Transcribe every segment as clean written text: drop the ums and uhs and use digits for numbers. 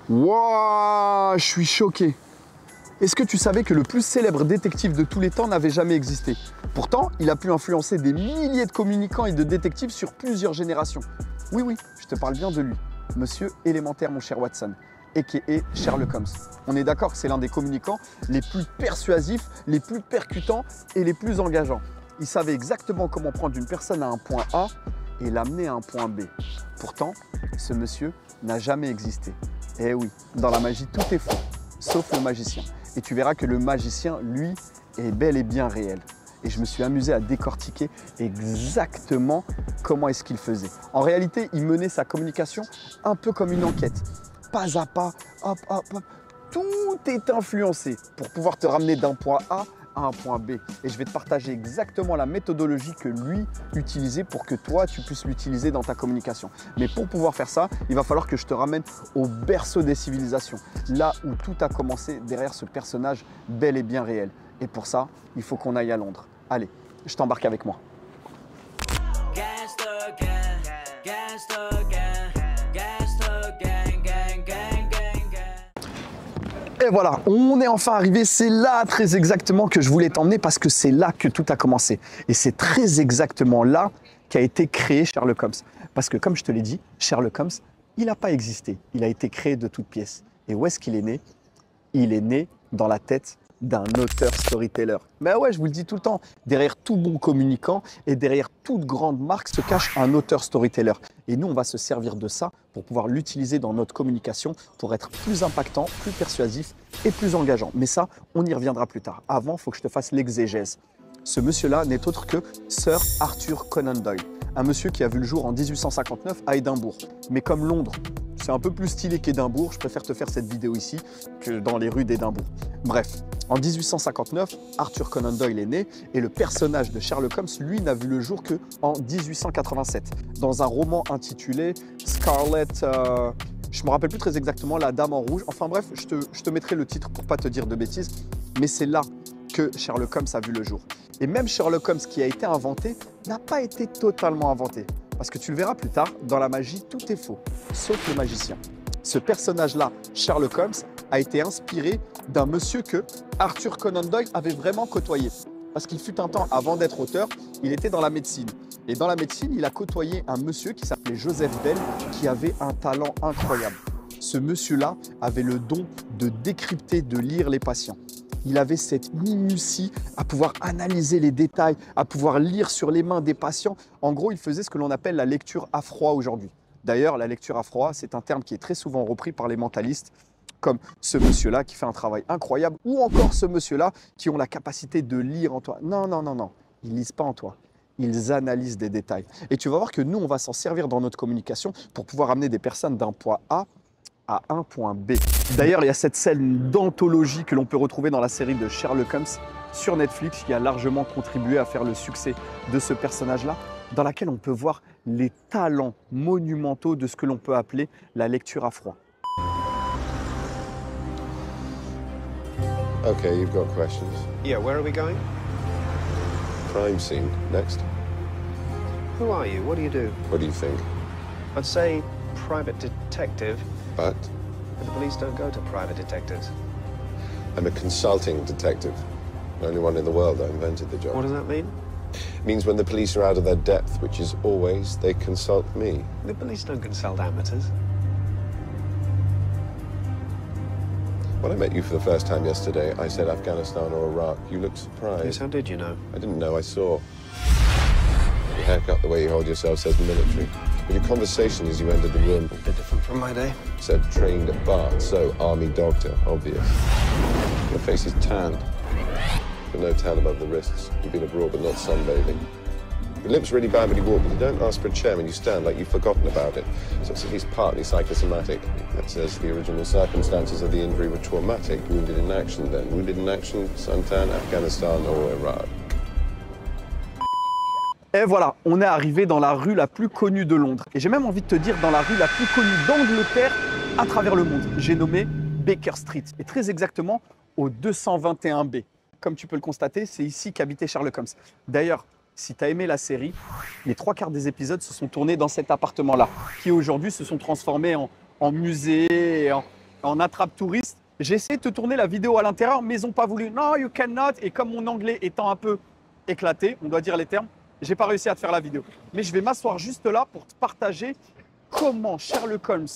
Wouah, je suis choqué. Est-ce que tu savais que le plus célèbre détective de tous les temps n'avait jamais existé? Pourtant, il a pu influencer des milliers de communicants et de détectives sur plusieurs générations. Oui, oui, je te parle bien de lui. Monsieur élémentaire, mon cher Watson, a.k.a. Sherlock Holmes. On est d'accord que c'est l'un des communicants les plus persuasifs, les plus percutants et les plus engageants. Il savait exactement comment prendre une personne à un point A et l'amener à un point B. Pourtant, ce monsieur n'a jamais existé. Eh oui, dans la magie, tout est faux, sauf le magicien. Et tu verras que le magicien, lui, est bel et bien réel. Et je me suis amusé à décortiquer exactement comment est-ce qu'il faisait. En réalité, il menait sa communication un peu comme une enquête. Pas à pas, hop, hop, hop. Tout est influencé pour pouvoir te ramener d'un point A à un point B. Et je vais te partager exactement la méthodologie que lui utilisait pour que toi, tu puisses l'utiliser dans ta communication. Mais pour pouvoir faire ça, il va falloir que je te ramène au berceau des civilisations, là où tout a commencé derrière ce personnage bel et bien réel. Et pour ça, il faut qu'on aille à Londres. Allez, je t'embarque avec moi. Et voilà, on est enfin arrivé. C'est là très exactement que je voulais t'emmener parce que c'est là que tout a commencé. Et c'est très exactement là qu'a été créé Sherlock Holmes. Parce que comme je te l'ai dit, Sherlock Holmes, il n'a pas existé. Il a été créé de toutes pièces. Et où est-ce qu'il est né? Il est né dans la tête d'un auteur storyteller. Mais ouais, je vous le dis tout le temps, derrière tout bon communicant et derrière toute grande marque se cache un auteur storyteller. Et nous, on va se servir de ça pour pouvoir l'utiliser dans notre communication pour être plus impactant, plus persuasif et plus engageant. Mais ça, on y reviendra plus tard. Avant, il faut que je te fasse l'exégèse. Ce monsieur-là n'est autre que Sir Arthur Conan Doyle, un monsieur qui a vu le jour en 1859 à Édimbourg. Mais comme Londres, c'est un peu plus stylé qu'Édimbourg, je préfère te faire cette vidéo ici que dans les rues d'Édimbourg. Bref, en 1859, Arthur Conan Doyle est né et le personnage de Sherlock Holmes, lui, n'a vu le jour qu'en 1887, dans un roman intitulé Scarlet... je ne me rappelle plus très exactement, La Dame en rouge. Enfin bref, je te mettrai le titre pour ne pas te dire de bêtises, mais c'est là que Sherlock Holmes a vu le jour. Et même Sherlock Holmes qui a été inventé n'a pas été totalement inventé. Parce que tu le verras plus tard, dans la magie, tout est faux, sauf le magicien. Ce personnage-là, Sherlock Holmes, a été inspiré d'un monsieur que Arthur Conan Doyle avait vraiment côtoyé. Parce qu'il fut un temps, avant d'être auteur, il était dans la médecine. Et dans la médecine, il a côtoyé un monsieur qui s'appelait Joseph Bell, qui avait un talent incroyable. Ce monsieur-là avait le don de décrypter, de lire les patients. Il avait cette minutie à pouvoir analyser les détails, à pouvoir lire sur les mains des patients. En gros, il faisait ce que l'on appelle la lecture à froid aujourd'hui. D'ailleurs, la lecture à froid, c'est un terme qui est très souvent repris par les mentalistes, comme ce monsieur-là qui fait un travail incroyable, ou encore ce monsieur-là qui ont la capacité de lire en toi. Non, non, non, non, ils ne lisent pas en toi. Ils analysent des détails. Et tu vas voir que nous, on va s'en servir dans notre communication pour pouvoir amener des personnes d'un point A à un point B. D'ailleurs, il y a cette scène d'anthologie que l'on peut retrouver dans la série de Sherlock Holmes sur Netflix qui a largement contribué à faire le succès de ce personnage-là, dans laquelle on peut voir les talents monumentaux de ce que l'on peut appeler la lecture à froid. Okay, you've got questions. Yeah, where are we going? Crime scene, next. Who are you? What do you do? What do you think? I'd say private detective, But but the police don't go to private detectives. I'm a consulting detective. The only one in the world that invented the job. What does that mean? It means when the police are out of their depth, which is always, they consult me. The police don't consult amateurs. When I met you for the first time yesterday, I said Afghanistan or Iraq. You looked surprised. Yes, how did you know? I didn't know, I saw. Your haircut, the way you hold yourself says military. But your conversation as you entered the room A bit different from my day. said trained at Bart, so army doctor, obvious. Your face is tanned, but no tan above the wrists. You've been abroad but not sunbathing. Your limp's really bad when you walk, but you don't ask for a chair when you stand like you've forgotten about it. So it's at least partly psychosomatic. That says the original circumstances of the injury were traumatic. Wounded in action then. Wounded in action, suntan, Afghanistan or Iraq. Et voilà, on est arrivé dans la rue la plus connue de Londres. Et j'ai même envie de te dire dans la rue la plus connue d'Angleterre à travers le monde. J'ai nommé Baker Street. Et très exactement au 221B. Comme tu peux le constater, c'est ici qu'habitait Sherlock Holmes. D'ailleurs, si tu as aimé la série, les 3/4 des épisodes se sont tournés dans cet appartement-là, qui aujourd'hui se sont transformés en musée, en attrape touriste. J'ai essayé de te tourner la vidéo à l'intérieur, mais ils n'ont pas voulu. Non, you cannot. Et comme mon anglais étant un peu éclaté, on doit dire les termes, j'ai pas réussi à te faire la vidéo. Mais je vais m'asseoir juste là pour te partager comment Sherlock Holmes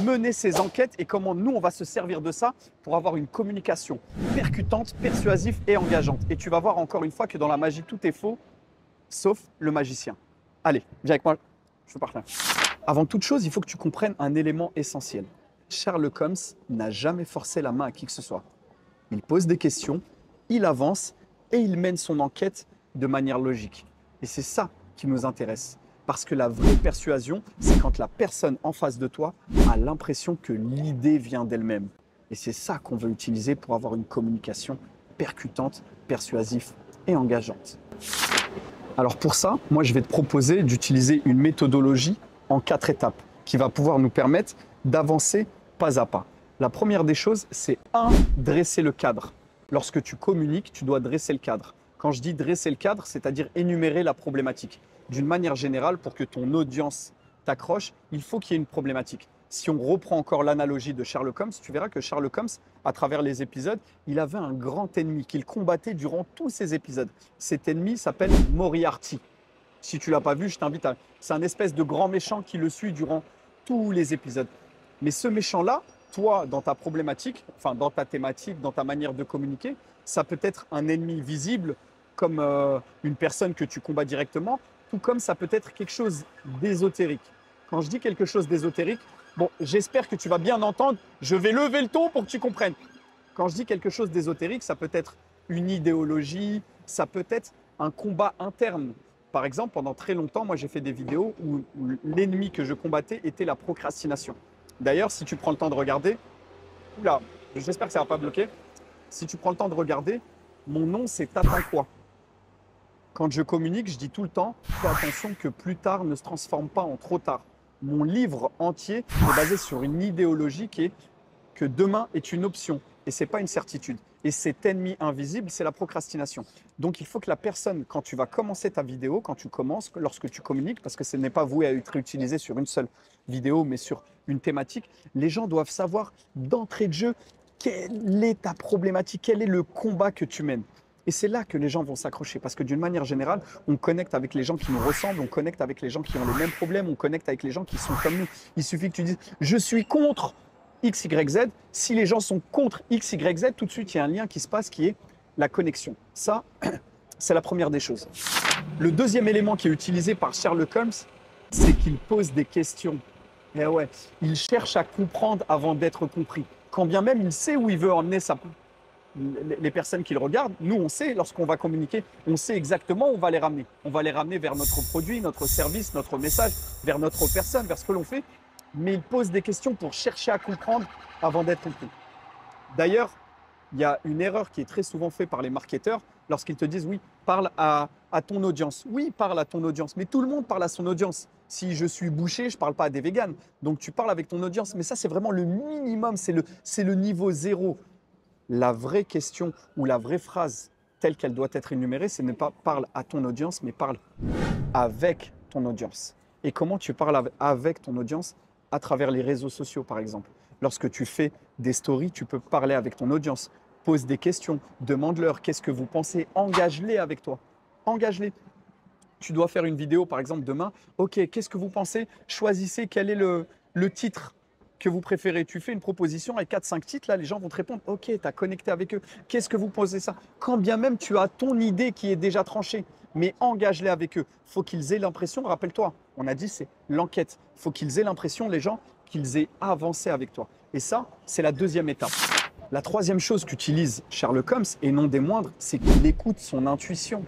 menait ses enquêtes et comment nous, on va se servir de ça pour avoir une communication percutante, persuasive et engageante. Et tu vas voir encore une fois que dans la magie, tout est faux, sauf le magicien. Allez, viens avec moi, je te parle. Avant toute chose, il faut que tu comprennes un élément essentiel. Sherlock Holmes n'a jamais forcé la main à qui que ce soit. Il pose des questions, il avance et il mène son enquête de manière logique. Et c'est ça qui nous intéresse. Parce que la vraie persuasion, c'est quand la personne en face de toi a l'impression que l'idée vient d'elle-même. Et c'est ça qu'on veut utiliser pour avoir une communication percutante, persuasive et engageante. Alors pour ça, moi je vais te proposer d'utiliser une méthodologie en 4 étapes qui va pouvoir nous permettre d'avancer pas à pas. La première des choses, c'est dresser le cadre. Lorsque tu communiques, tu dois dresser le cadre. Quand je dis dresser le cadre, c'est-à-dire énumérer la problématique. D'une manière générale, pour que ton audience t'accroche, il faut qu'il y ait une problématique. Si on reprend encore l'analogie de Sherlock Holmes, tu verras que Sherlock Holmes, à travers les épisodes, il avait un grand ennemi qu'il combattait durant tous ces épisodes. Cet ennemi s'appelle Moriarty. Si tu ne l'as pas vu, je t'invite à... C'est un espèce de grand méchant qui le suit durant tous les épisodes. Mais ce méchant-là, toi, dans ta problématique, enfin dans ta thématique, dans ta manière de communiquer, ça peut être un ennemi visible, comme une personne que tu combats directement, tout comme ça peut être quelque chose d'ésotérique. Quand je dis quelque chose d'ésotérique, bon, j'espère que tu vas bien entendre, je vais lever le ton pour que tu comprennes. Quand je dis quelque chose d'ésotérique, ça peut être une idéologie, ça peut être un combat interne. Par exemple, pendant très longtemps, moi j'ai fait des vidéos où l'ennemi que je combattais était la procrastination. D'ailleurs, si tu prends le temps de regarder, oula, j'espère que ça ne va pas bloquer. Si tu prends le temps de regarder, mon nom c'est T'attends quoi ? Quand je communique, je dis tout le temps, fais attention que plus tard ne se transforme pas en trop tard. Mon livre entier est basé sur une idéologie qui est que demain est une option et ce n'est pas une certitude. Et cet ennemi invisible, c'est la procrastination. Donc il faut que la personne, quand tu vas commencer ta vidéo, quand tu commences, lorsque tu communiques, parce que ce n'est pas voué à être utilisé sur une seule vidéo, mais sur une thématique, les gens doivent savoir d'entrée de jeu quelle est ta problématique, quel est le combat que tu mènes. Et c'est là que les gens vont s'accrocher parce que d'une manière générale, on connecte avec les gens qui nous ressemblent, on connecte avec les gens qui ont les mêmes problèmes, on connecte avec les gens qui sont comme nous. Il suffit que tu dises « je suis contre X, Y, Z ». Si les gens sont contre X, Y, Z, tout de suite, il y a un lien qui se passe qui est la connexion. Ça, c'est la première des choses. Le deuxième élément qui est utilisé par Sherlock Holmes, c'est qu'il pose des questions. Et ouais, il cherche à comprendre avant d'être compris. Quand bien même il sait où il veut emmener les personnes qui le regardent, nous on sait, lorsqu'on va communiquer, on sait exactement où on va les ramener. On va les ramener vers notre produit, notre service, notre message, vers notre personne, vers ce que l'on fait. Mais il pose des questions pour chercher à comprendre avant d'être compris. D'ailleurs, il y a une erreur qui est très souvent faite par les marketeurs lorsqu'ils te disent « oui, parle à ton audience ». Oui, parle à ton audience, mais tout le monde parle à son audience. Si je suis boucher, je ne parle pas à des véganes. Donc tu parles avec ton audience, mais ça c'est vraiment le minimum, c'est le niveau zéro. La vraie question ou la vraie phrase telle qu'elle doit être énumérée, c'est ne pas parle à ton audience, mais parle avec ton audience. Et comment tu parles avec ton audience? À travers les réseaux sociaux, par exemple. Lorsque tu fais des stories, tu peux parler avec ton audience. Pose des questions, demande-leur qu'est-ce que vous pensez, engage-les avec toi. Engage-les. Tu dois faire une vidéo, par exemple, demain. Ok, qu'est-ce que vous pensez? Choisissez quel est le titre que vous préférez. Tu fais une proposition avec 4-5 titres, là, les gens vont te répondre. Ok, tu as connecté avec eux. Qu'est-ce que vous pensez ça? Quand bien même tu as ton idée qui est déjà tranchée, mais engage-les avec eux. Il faut qu'ils aient l'impression, rappelle-toi, on a dit c'est l'enquête. Il faut qu'ils aient l'impression, les gens, qu'ils aient avancé avec toi. Et ça, c'est la deuxième étape. La troisième chose qu'utilise Sherlock Holmes, et non des moindres, c'est qu'il écoute son intuition.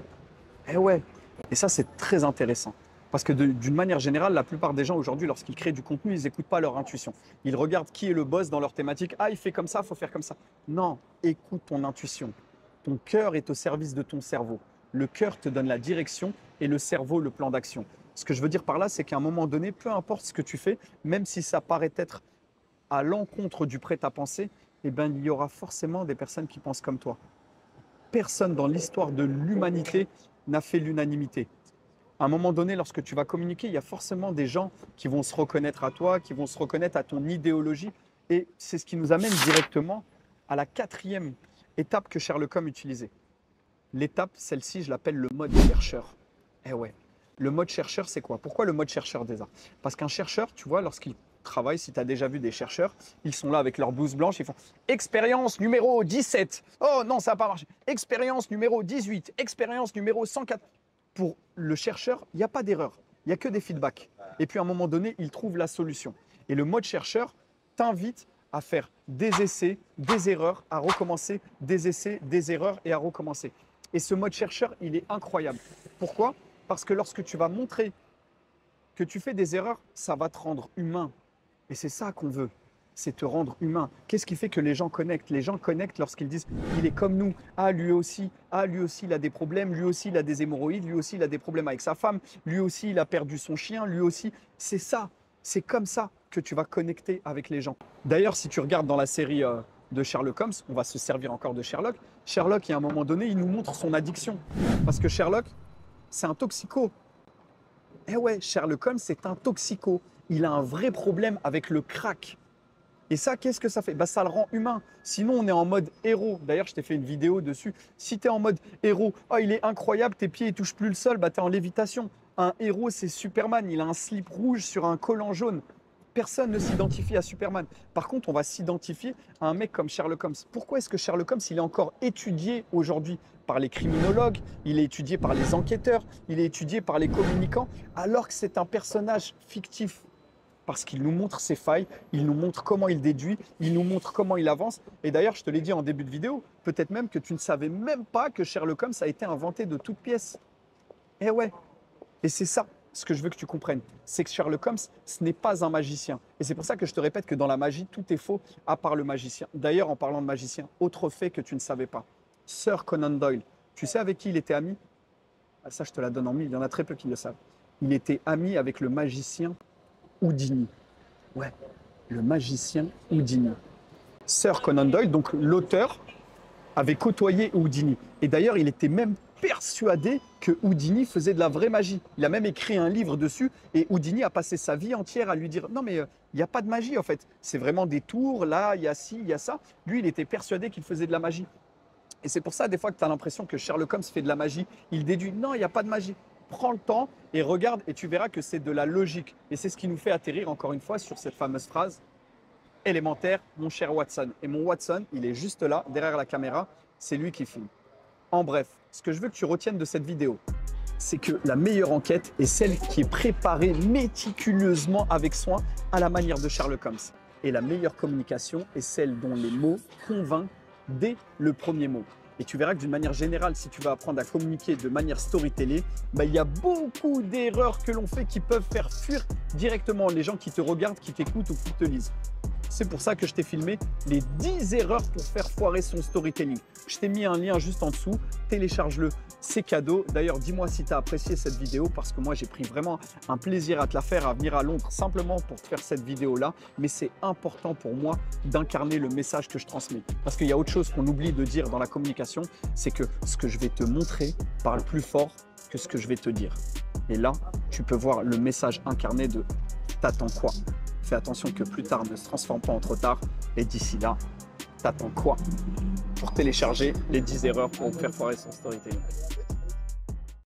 Eh ouais. Et ça, c'est très intéressant. Parce que d'une manière générale, la plupart des gens aujourd'hui, lorsqu'ils créent du contenu, ils n'écoutent pas leur intuition. Ils regardent qui est le boss dans leur thématique. Ah, il fait comme ça, il faut faire comme ça. Non, écoute ton intuition. Ton cœur est au service de ton cerveau. Le cœur te donne la direction et le cerveau le plan d'action. Ce que je veux dire par là, c'est qu'à un moment donné, peu importe ce que tu fais, même si ça paraît être à l'encontre du prêt-à-penser, eh ben, il y aura forcément des personnes qui pensent comme toi. Personne dans l'histoire de l'humanité n'a fait l'unanimité. À un moment donné, lorsque tu vas communiquer, il y a forcément des gens qui vont se reconnaître à toi, qui vont se reconnaître à ton idéologie. Et c'est ce qui nous amène directement à la 4e étape que Sherlock Holmes utilisait. L'étape, celle-ci, je l'appelle le mode chercheur. Eh ouais, le mode chercheur, c'est quoi? Pourquoi le mode chercheur déjà? Parce qu'un chercheur, tu vois, lorsqu'il travaille, si tu as déjà vu des chercheurs, ils sont là avec leur blouse blanche, ils font expérience numéro 17. Oh non, ça n'a pas marché. Expérience numéro 18. Expérience numéro 104. Pour le chercheur, il n'y a pas d'erreur. Il n'y a que des feedbacks. Et puis à un moment donné, il trouve la solution. Et le mode chercheur t'invite à faire des essais, des erreurs, à recommencer, des essais, des erreurs et à recommencer. Et ce mode chercheur, il est incroyable. Pourquoi? Parce que lorsque tu vas montrer que tu fais des erreurs, ça va te rendre humain. Et c'est ça qu'on veut, c'est te rendre humain. Qu'est-ce qui fait que les gens connectent? Les gens connectent lorsqu'ils disent « il est comme nous ». Ah, lui aussi, il a des problèmes, lui aussi, il a des hémorroïdes, lui aussi, il a des problèmes avec sa femme, lui aussi, il a perdu son chien, lui aussi. C'est ça, c'est comme ça que tu vas connecter avec les gens. D'ailleurs, si tu regardes dans la série de Sherlock Holmes, on va se servir encore de Sherlock. Sherlock, il y a un moment donné, il nous montre son addiction. Parce que Sherlock, c'est un toxico. Eh ouais, Sherlock Holmes, c'est un toxico. Il a un vrai problème avec le crack. Et ça, qu'est-ce que ça fait? Ça le rend humain. Sinon, on est en mode héros. D'ailleurs, je t'ai fait une vidéo dessus. Si tu es en mode héros, oh, il est incroyable, tes pieds ne touchent plus le sol, tu es en lévitation. Un héros, c'est Superman. Il a un slip rouge sur un collant jaune. Personne ne s'identifie à Superman. Par contre, on va s'identifier à un mec comme Sherlock Holmes. Pourquoi est-ce que Sherlock Holmes, il est encore étudié aujourd'hui par les criminologues, il est étudié par les enquêteurs, il est étudié par les communicants, alors que c'est un personnage fictif? Parce qu'il nous montre ses failles, il nous montre comment il déduit, il nous montre comment il avance. Et d'ailleurs, je te l'ai dit en début de vidéo, peut-être même que tu ne savais même pas que Sherlock Holmes a été inventé de toutes pièces. Eh ouais. Et c'est ça, ce que je veux que tu comprennes. C'est que Sherlock Holmes, ce n'est pas un magicien. Et c'est pour ça que je te répète que dans la magie, tout est faux, à part le magicien. D'ailleurs, en parlant de magicien, autre fait que tu ne savais pas. Sir Conan Doyle, tu sais avec qui il était ami? Ça, je te la donne en mille, il y en a très peu qui le savent. Il était ami avec le magicien Houdini. Ouais, le magicien Houdini. Sir Conan Doyle, donc l'auteur, avait côtoyé Houdini. Et d'ailleurs, il était même persuadé que Houdini faisait de la vraie magie. Il a même écrit un livre dessus et Houdini a passé sa vie entière à lui dire « Non, mais il n'y a pas de magie en fait. C'est vraiment des tours, là, il y a ci, il y a ça. » Lui, il était persuadé qu'il faisait de la magie. Et c'est pour ça, des fois, que tu as l'impression que Sherlock Holmes fait de la magie. Il déduit « Non, il n'y a pas de magie. » Prends le temps et regarde et tu verras que c'est de la logique. Et c'est ce qui nous fait atterrir encore une fois sur cette fameuse phrase élémentaire, mon cher Watson. Et mon Watson, il est juste là, derrière la caméra, c'est lui qui filme. En bref, ce que je veux que tu retiennes de cette vidéo, c'est que la meilleure enquête est celle qui est préparée méticuleusement avec soin à la manière de Sherlock Holmes. Et la meilleure communication est celle dont les mots convainquent dès le premier mot. Et tu verras que d'une manière générale, si tu vas apprendre à communiquer de manière storytellée, il y a beaucoup d'erreurs que l'on fait qui peuvent faire fuir directement les gens qui te regardent, qui t'écoutent ou qui te lisent. C'est pour ça que je t'ai filmé les 10 erreurs pour faire foirer son storytelling. Je t'ai mis un lien juste en dessous, télécharge-le, c'est cadeau. D'ailleurs, dis-moi si tu as apprécié cette vidéo parce que moi, j'ai pris vraiment un plaisir à te la faire, à venir à Londres simplement pour te faire cette vidéo-là. Mais c'est important pour moi d'incarner le message que je transmets. Parce qu'il y a autre chose qu'on oublie de dire dans la communication, c'est que ce que je vais te montrer parle plus fort que ce que je vais te dire. Et là, tu peux voir le message incarné de « t'attends quoi ?» Fais attention que plus tard ne se transforme pas en trop tard. Et d'ici là, t'attends quoi pour télécharger les 10 erreurs pour faire foirer son storytelling?